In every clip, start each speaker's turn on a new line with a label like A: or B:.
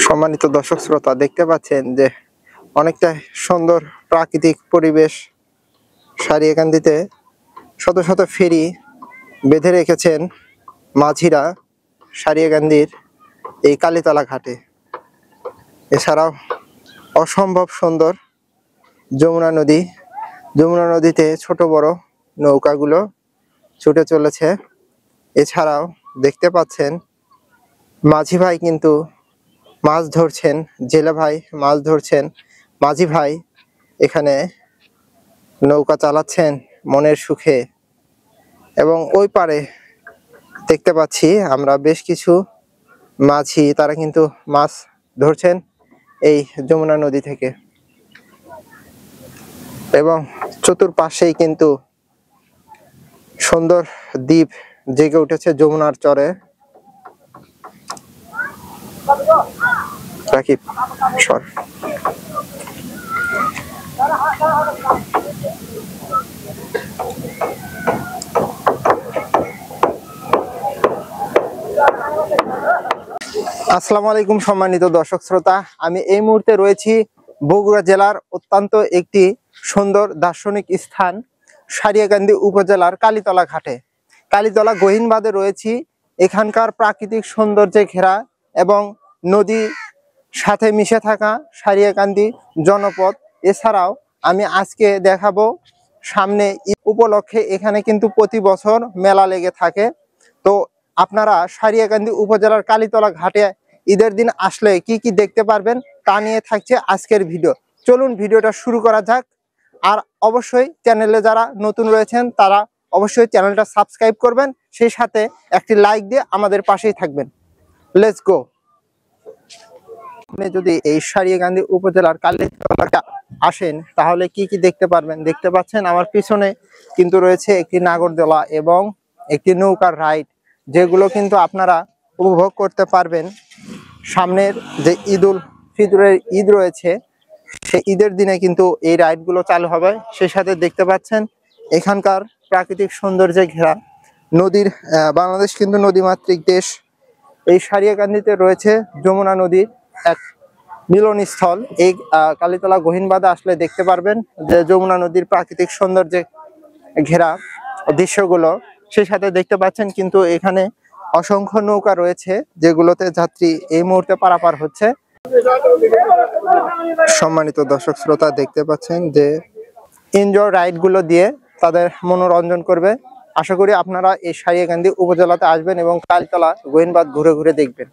A: সম্মানিত দর্শক শ্রোতা, দেখতে পাচ্ছেন যে অনেকটা সুন্দর প্রাকৃতিক পরিবেশ। সারিয়াকান্দিতে শত শত ফেরি বেঁধে রেখেছেন মাঝিরা সারিয়াকান্দির এই কালীতলা ঘাটে। এছাড়াও অসম্ভব সুন্দর যমুনা নদী। যমুনা নদীতে ছোট বড় নৌকাগুলো ছুটে চলেছে। এছাড়াও দেখতে পাচ্ছেন মাঝি ভাই কিন্তু মাছ ধরছেন, জেলে ভাই মাছ ধরছেন, মাঝি ভাই এখানে নৌকা চালাচ্ছেন মনের সুখে। এবং ওই পারে দেখতে পাচ্ছি আমরা বেশ কিছু মাঝি, তারা কিন্তু মাছ ধরছেন এই যমুনা নদী থেকে। এবং চতুর্পাশেই কিন্তু সুন্দর দ্বীপ জেগে উঠেছে যমুনার চরে। রাকিব সর। আসসালামু আলাইকুম সম্মানিত দর্শক শ্রোতা, আমি এই মুহূর্তে রয়েছি বগুড়া জেলার অত্যন্ত একটি সুন্দর দার্শনিক স্থান সারিয়াকান্দি উপজেলার কালীতলা ঘাটে। কালীতলা গহীন বাঁধে রয়েছি। এখানকার প্রাকৃতিক সৌন্দর্যে ঘেরা এবং নদী সাথে মিশে থাকা সারিয়াকান্দি জনপদ। এছাড়াও আমি আজকে দেখাবো সামনে ঈদ উপলক্ষে এখানে কিন্তু প্রতি বছর মেলা লেগে থাকে। তো আপনারা সারিয়াকান্দি উপজেলার কালীতলা ঘাটে ঈদের দিন আসলে কি কি দেখতে পারবেন তা নিয়ে থাকছে আজকের ভিডিও। চলুন ভিডিওটা শুরু করা যাক। আর অবশ্যই চ্যানেলে যারা নতুন রয়েছেন তারা অবশ্যই চ্যানেলটা সাবস্ক্রাইব করবেন, সেই সাথে একটি লাইক দিয়ে আমাদের পাশেই থাকবেন। Let's go. আপনি যদি এই সারিয়াকান্দি উপজেলার কালীতলাটা আসেন তাহলে কি কি দেখতে পারবেন? দেখতে পাচ্ছেন আমার পিছনে কিন্তু রয়েছে একটি নাগরদোলা এবং একটি নৌকার রাইড, যেগুলো কিন্তু আপনারা উপভোগ করতে পারবেন। সামনের যে ঈদুল ফিতরের ঈদ রয়েছে সেই ঈদের দিনে কিন্তু এই রাইডগুলো চালু হবে। সেই সাথে দেখতে পাচ্ছেন এখানকার প্রাকৃতিক সৌন্দর্যে ঘেরা নদীর, বাংলাদেশ কিন্তু নদীমাতৃক দেশ। এই সারিয়াকান্দিতে রয়েছে যমুনা নদীর এক মিলনস্থল। এই কালীতলা গহীন বাঁধে আসলে দেখতে পারবেন যে যমুনা নদীর প্রাকৃতিক সৌন্দর্যে ঘেরা দৃশ্যগুলো। সেই সাথে দেখতে পাচ্ছেন কিন্তু এখানে অসংখ্য নৌকা রয়েছে যেগুলোতে যাত্রী এই মুহূর্তে পারাপার হচ্ছে। সম্মানিত দর্শক শ্রোতা, দেখতে পাচ্ছেন যে এনজয় রাইড গুলো দিয়ে তাদের মনোরঞ্জন করবে। আশা করি আপনারা এই সারিয়াকান্দি উপজেলাতে আসবেন এবং কালীতলা গহীন বাঁধ ঘুরে ঘুরে দেখবেন।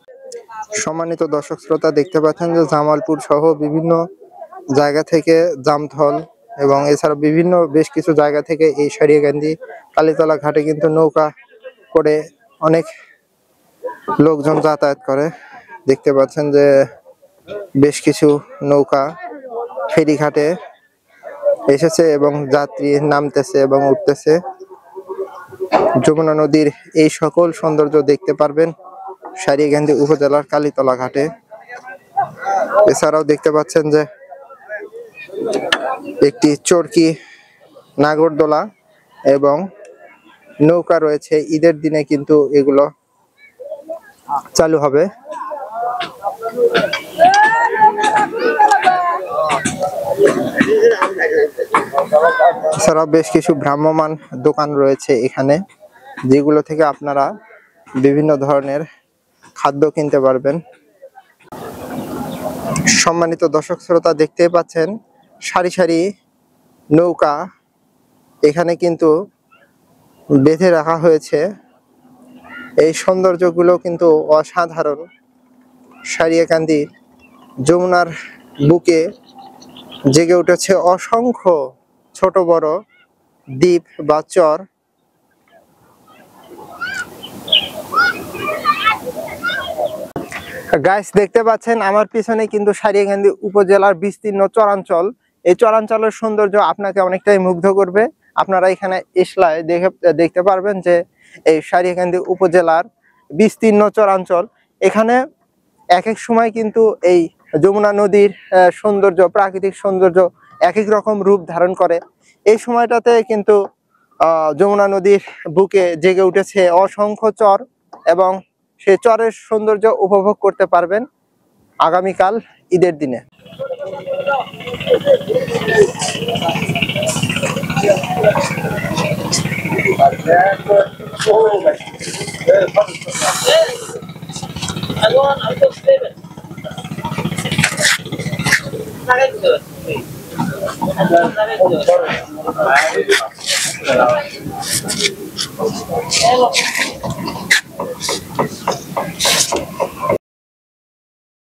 A: সম্মানিত দর্শক শ্রোতা, দেখতে পাচ্ছেন যে জামালপুর সহ বিভিন্ন জায়গা থেকে, জামথল এবং এছাড়া বিভিন্ন বেশ কিছু জায়গা থেকে এই সারিয়াকান্দি কালীতলা ঘাটে কিন্তু নৌকা করে অনেক লোকজন যাতায়াত করে। দেখতে পাচ্ছেন যে বেশ কিছু নৌকা ফেরি ঘাটে এসেছে এবং যাত্রী নামতেছে এবং উঠতেছে। যমুনা নদীর এই সকল সৌন্দর্য দেখতে পারবেন সারিয়াকান্দি উপজেলার কালীতলা ঘাটে। এছাড়াও দেখতে পাচ্ছেন যে একটি চরকি, নাগরদোলা এবং নৌকা রয়েছে। ঈদের দিনে কিন্তু এগুলো চালু হবে। এছাড়াও বেশ কিছু ভ্রাম্যমাণ দোকান রয়েছে এখানে, যেগুলো থেকে আপনারা বিভিন্ন ধরনের খাদ্য কিনতে পারবেন। সম্মানিত দর্শক শ্রোতা, দেখতে পাচ্ছেন সারি সারি নৌকা এখানে কিন্তু বেঁধে রাখা হয়েছে। এই সৌন্দর্যগুলো কিন্তু অসাধারণ। সারিয়াকান্দি যমুনার বুকে জেগে উঠেছে অসংখ্য ছোট বড় দ্বীপ বা চর। গাইস, দেখতে পাচ্ছেন আমার পিছনে কিন্তু সারিয়াকান্দি উপজেলার বিস্তীর্ণ চরাঞ্চল। এই চরাঞ্চলের সৌন্দর্য আপনাকে অনেকটাই মুগ্ধ করবে। আপনারা এখানে এসলায় দেখতে পারবেন যে এই সারিয়াকান্দি উপজেলার বিস্তীর্ণ চরাঞ্চল। এখানে এক এক সময় কিন্তু এই যমুনা নদীর সৌন্দর্য, প্রাকৃতিক সৌন্দর্য এক এক রকম রূপ ধারণ করে। এই সময়টাতে কিন্তু যমুনা নদীর বুকে জেগে উঠেছে অসংখ্য চর এবং সেই চরের সৌন্দর্য উপভোগ করতে পারবেন আগামীকাল ঈদের দিনে।